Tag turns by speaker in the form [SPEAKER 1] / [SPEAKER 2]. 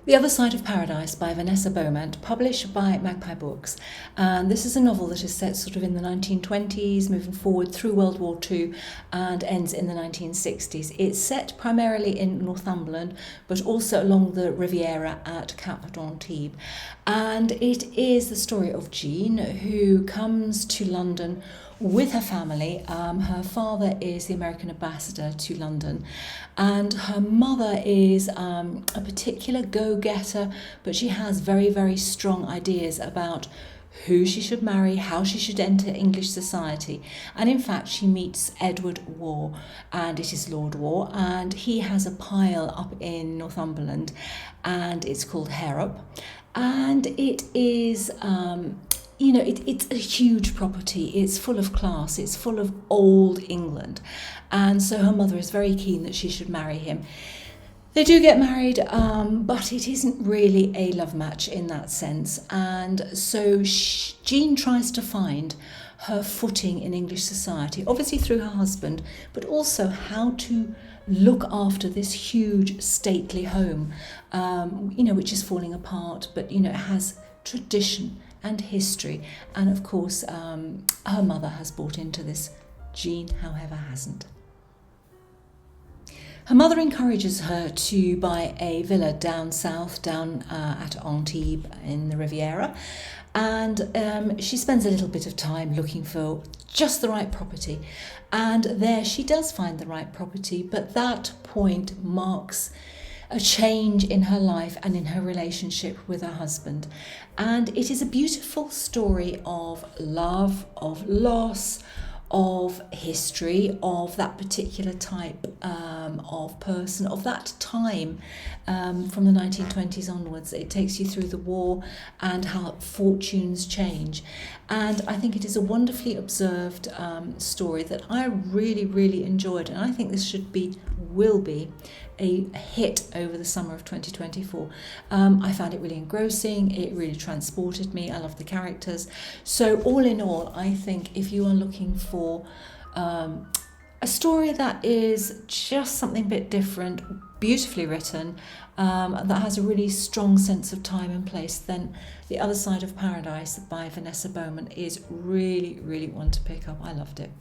[SPEAKER 1] The Other Side of Paradise by Vanessa Beaumont, published by Magpie Books. And this is a novel that is set sort of in the 1920s, moving forward through World War II and ends in the 1960s. It's set primarily in Northumberland, but also along the Riviera at Cap d'Antibes. And it is the story of Jean, who comes to London with her family. Her father is the American ambassador to London, and her mother is a particular go-getter, but she has very, very strong ideas about who she should marry, how she should enter English society. And in fact, she meets Edward Warre, and it is Lord Warre, and he has a pile up in Northumberland, and it's called Harrop, and it is it's a huge property. It's full of class. It's full of old England. And so her mother is very keen that she should marry him. They do get married, but it isn't really a love match in that sense. And so Jean tries to find her footing in English society, obviously through her husband, but also how to look after this huge stately home, which is falling apart, but, it has tradition and history, and of course her mother has bought into this. Jean, however, hasn't. Her mother encourages her to buy a villa down south, down at Antibes in the Riviera, and she spends a little bit of time looking for just the right property, and there she does find the right property, but that point marks a change in her life and in her relationship with her husband. And it is a beautiful story of love, of loss, of history, of that particular type of person, of that time from the 1920s onwards. It takes you through the war and how fortunes change. And I think it is a wonderfully observed story that I really, really enjoyed. And I think this will be a hit over the summer of 2024. I found it really engrossing. It really transported me. I love the characters. So all in all, I think if you are looking for a story that is just something a bit different, beautifully written, that has a really strong sense of time and place, then The Other Side of Paradise by Vanessa Beaumont is really, really one to pick up. I loved it.